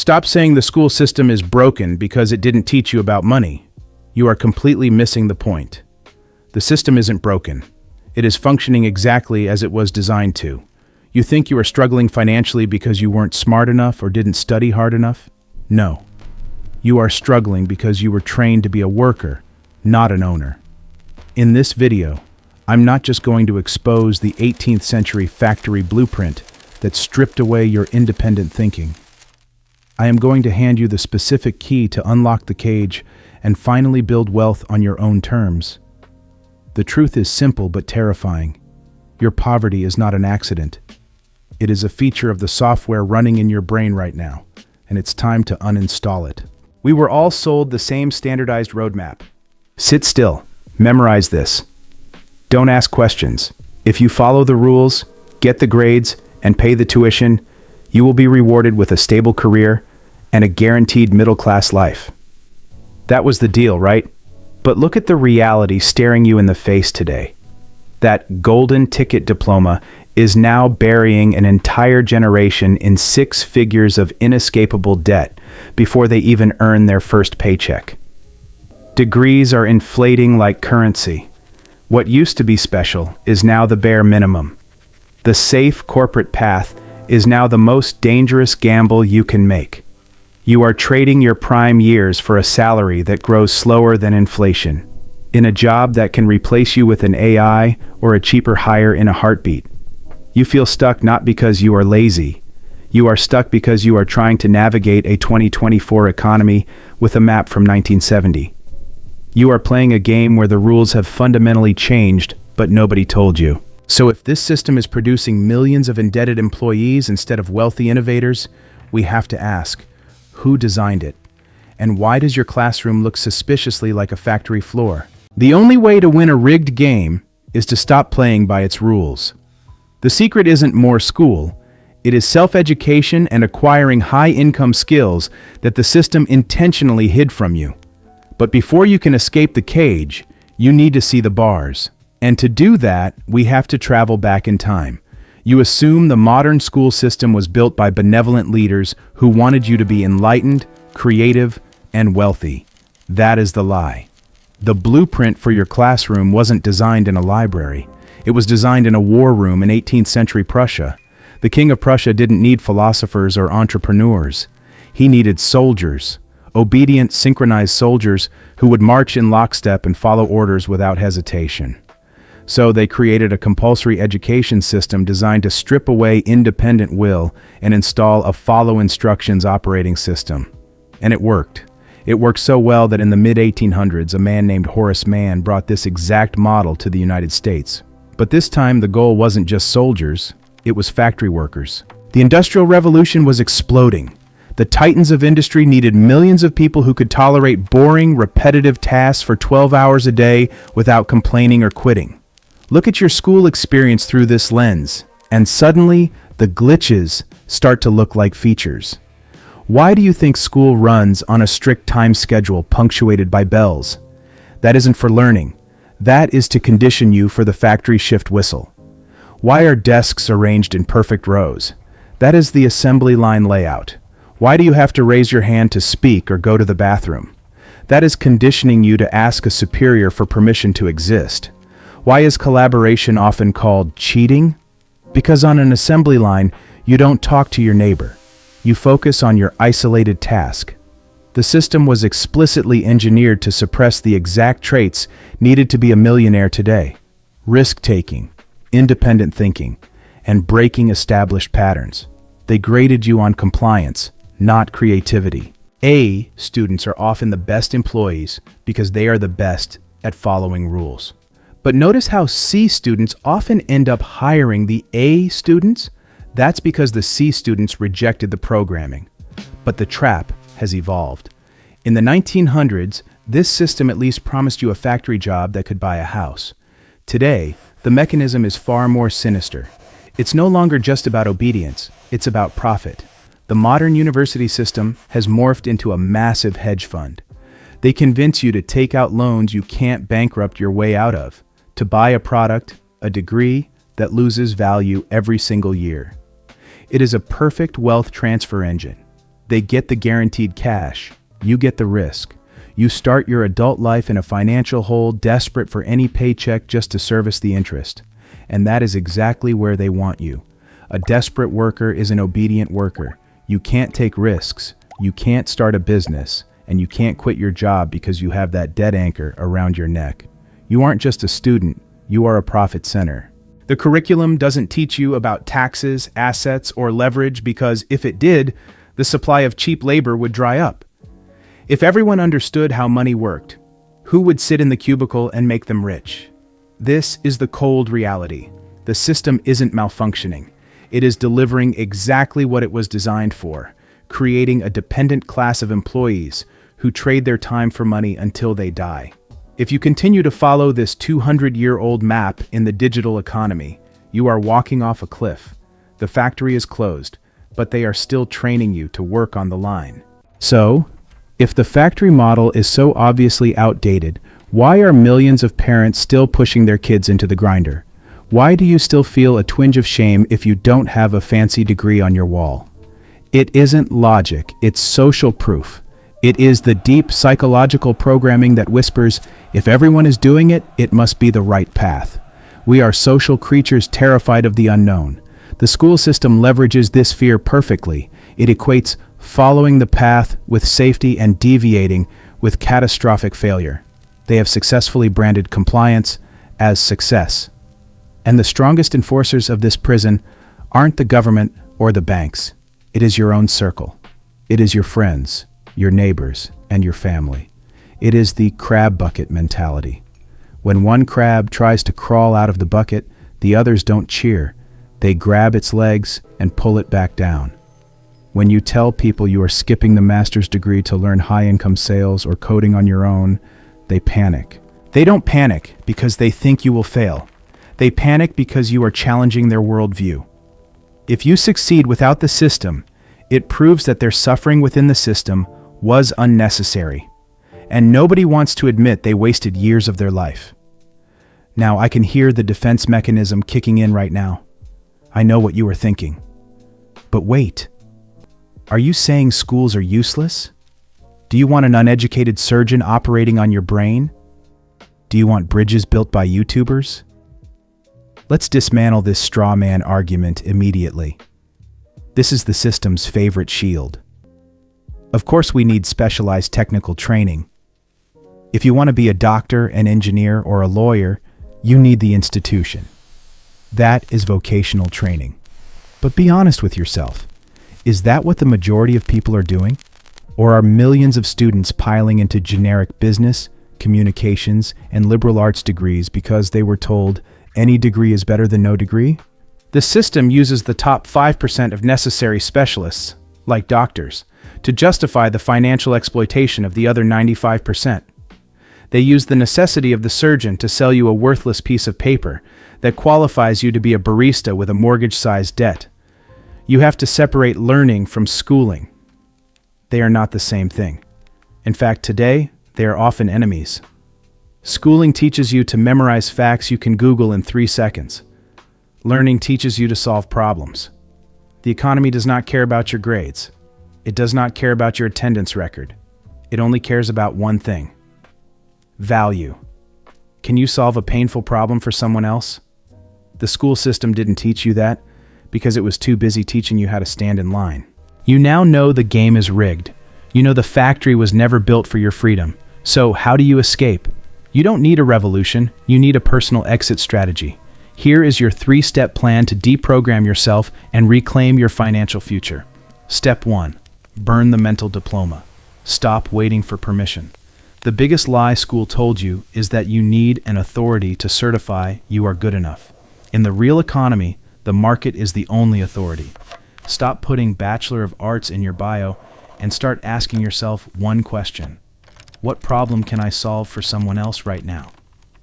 Stop saying the school system is broken because it didn't teach you about money. You are completely missing the point. The system isn't broken. It is functioning exactly as it was designed to. You think you are struggling financially because you weren't smart enough or didn't study hard enough? No. You are struggling because you were trained to be a worker, not an owner. In this video, I'm not just going to expose the 18th century factory blueprint that stripped away your independent thinking. I am going to hand you the specific key to unlock the cage and finally build wealth on your own terms. The truth is simple but terrifying. Your poverty is not an accident. It is a feature of the software running in your brain right now, and it's time to uninstall it. We were all sold the same standardized roadmap. Sit still. Memorize this. Don't ask questions. If you follow the rules, get the grades, and pay the tuition, you will be rewarded with a stable career and a guaranteed middle-class life. That was the deal, right? But look at the reality staring you in the face today. That golden ticket diploma is now burying an entire generation in 6 figures of inescapable debt before they even earn their first paycheck. Degrees are inflating like currency. What used to be special is now the bare minimum. The safe corporate path is now the most dangerous gamble you can make. You are trading your prime years for a salary that grows slower than inflation, in a job that can replace you with an AI or a cheaper hire in a heartbeat. You feel stuck not because you are lazy. You are stuck because you are trying to navigate a 2024 economy with a map from 1970. You are playing a game where the rules have fundamentally changed, but nobody told you. So if this system is producing millions of indebted employees instead of wealthy innovators, we have to ask, who designed it? And why does your classroom look suspiciously like a factory floor? The only way to win a rigged game is to stop playing by its rules. The secret isn't more school. It is self-education and acquiring high-income skills that the system intentionally hid from you. But before you can escape the cage, you need to see the bars. And to do that, we have to travel back in time. You assume the modern school system was built by benevolent leaders who wanted you to be enlightened, creative, and wealthy. That is the lie. The blueprint for your classroom wasn't designed in a library. It was designed in a war room in 18th century Prussia. The King of Prussia didn't need philosophers or entrepreneurs. He needed soldiers, obedient, synchronized soldiers who would march in lockstep and follow orders without hesitation. So they created a compulsory education system designed to strip away independent will and install a follow instructions operating system. And it worked. It worked so well that in the mid-1800s, a man named Horace Mann brought this exact model to the United States. But this time, the goal wasn't just soldiers, it was factory workers. The Industrial Revolution was exploding. The titans of industry needed millions of people who could tolerate boring, repetitive tasks for 12 hours a day without complaining or quitting. Look at your school experience through this lens, and suddenly, the glitches start to look like features. Why do you think school runs on a strict time schedule punctuated by bells? That isn't for learning. That is to condition you for the factory shift whistle. Why are desks arranged in perfect rows? That is the assembly line layout. Why do you have to raise your hand to speak or go to the bathroom? That is conditioning you to ask a superior for permission to exist. Why is collaboration often called cheating? Because on an assembly line, you don't talk to your neighbor. You focus on your isolated task. The system was explicitly engineered to suppress the exact traits needed to be a millionaire today: risk-taking, independent thinking, and breaking established patterns. They graded you on compliance, not creativity. A students are often the best employees because they are the best at following rules. But notice how C students often end up hiring the A students? That's because the C students rejected the programming. But the trap has evolved. In the 1900s, this system at least promised you a factory job that could buy a house. Today, the mechanism is far more sinister. It's no longer just about obedience, it's about profit. The modern university system has morphed into a massive hedge fund. They convince you to take out loans you can't bankrupt your way out of, to buy a product, a degree, that loses value every single year. It is a perfect wealth transfer engine. They get the guaranteed cash. You get the risk. You start your adult life in a financial hole, desperate for any paycheck just to service the interest. And that is exactly where they want you. A desperate worker is an obedient worker. You can't take risks. You can't start a business. And you can't quit your job because you have that dead anchor around your neck. You aren't just a student. You are a profit center. The curriculum doesn't teach you about taxes, assets, or leverage because if it did, the supply of cheap labor would dry up. If everyone understood how money worked, who would sit in the cubicle and make them rich? This is the cold reality. The system isn't malfunctioning. It is delivering exactly what it was designed for, creating a dependent class of employees who trade their time for money until they die. If you continue to follow this 200-year-old map in the digital economy, you are walking off a cliff. The factory is closed, but they are still training you to work on the line. So, if the factory model is so obviously outdated, why are millions of parents still pushing their kids into the grinder? Why do you still feel a twinge of shame if you don't have a fancy degree on your wall? It isn't logic, it's social proof. It is the deep psychological programming that whispers, if everyone is doing it, it must be the right path. We are social creatures terrified of the unknown. The school system leverages this fear perfectly. It equates following the path with safety and deviating with catastrophic failure. They have successfully branded compliance as success. And the strongest enforcers of this prison aren't the government or the banks. It is your own circle. It is your friends, your neighbors, and your family. It is the crab bucket mentality. When one crab tries to crawl out of the bucket, the others don't cheer. They grab its legs and pull it back down. When you tell people you are skipping the master's degree to learn high-income sales or coding on your own, they panic. They don't panic because they think you will fail. They panic because you are challenging their worldview. If you succeed without the system, it proves that their suffering within the system was unnecessary. And nobody wants to admit they wasted years of their life. Now, I can hear the defense mechanism kicking in right now. I know what you are thinking. But wait. Are you saying schools are useless? Do you want an uneducated surgeon operating on your brain? Do you want bridges built by YouTubers? Let's dismantle this straw man argument immediately. This is the system's favorite shield. Of course, we need specialized technical training. If you want to be a doctor, an engineer, or a lawyer, you need the institution. That is vocational training. But be honest with yourself. Is that what the majority of people are doing? Or are millions of students piling into generic business, communications, and liberal arts degrees because they were told any degree is better than no degree? The system uses the top 5% of necessary specialists, like doctors, to justify the financial exploitation of the other 95%. They use the necessity of the surgeon to sell you a worthless piece of paper that qualifies you to be a barista with a mortgage-sized debt. You have to separate learning from schooling. They are not the same thing. In fact, today, they are often enemies. Schooling teaches you to memorize facts you can Google in 3 seconds. Learning teaches you to solve problems. The economy does not care about your grades. It does not care about your attendance record. It only cares about one thing: value. Can you solve a painful problem for someone else? The school system didn't teach you that because it was too busy teaching you how to stand in line. You now know the game is rigged. You know the factory was never built for your freedom. So how do you escape? You don't need a revolution. You need a personal exit strategy. Here is your 3-step plan to deprogram yourself and reclaim your financial future. Step 1. Burn the mental diploma. Stop waiting for permission. The biggest lie school told you is that you need an authority to certify you are good enough. In the real economy, the market is the only authority. Stop putting Bachelor of Arts in your bio and start asking yourself one question. What problem can I solve for someone else right now?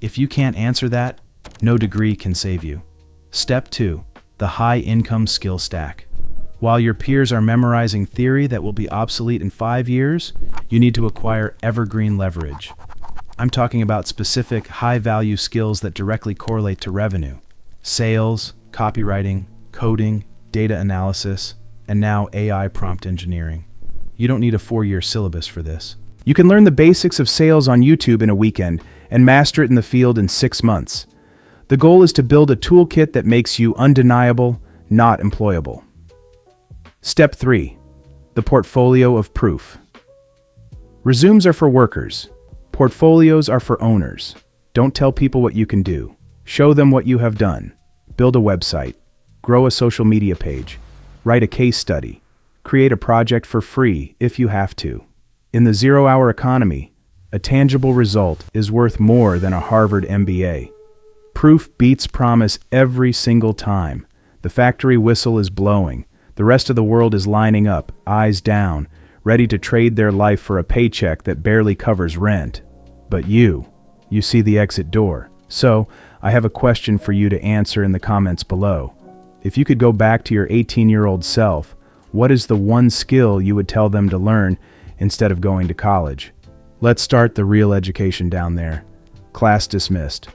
If you can't answer that, no degree can save you. Step 2. The high-income skill stack. While your peers are memorizing theory that will be obsolete in 5 years, you need to acquire evergreen leverage. I'm talking about specific high-value skills that directly correlate to revenue. Sales, copywriting, coding, data analysis, and now AI prompt engineering. You don't need a 4-year syllabus for this. You can learn the basics of sales on YouTube in a weekend and master it in the field in 6 months. The goal is to build a toolkit that makes you undeniable, not employable. Step 3. The portfolio of proof. Resumes are for workers. Portfolios are for owners. Don't tell people what you can do. Show them what you have done. Build a website. Grow a social media page. Write a case study. Create a project for free if you have to. In the 0-hour economy, a tangible result is worth more than a Harvard MBA. Proof beats promise every single time. The factory whistle is blowing. The rest of the world is lining up, eyes down, ready to trade their life for a paycheck that barely covers rent. But you see the exit door. So, I have a question for you to answer in the comments below. If you could go back to your 18-year-old self, what is the one skill you would tell them to learn instead of going to college? Let's start the real education down there. Class dismissed.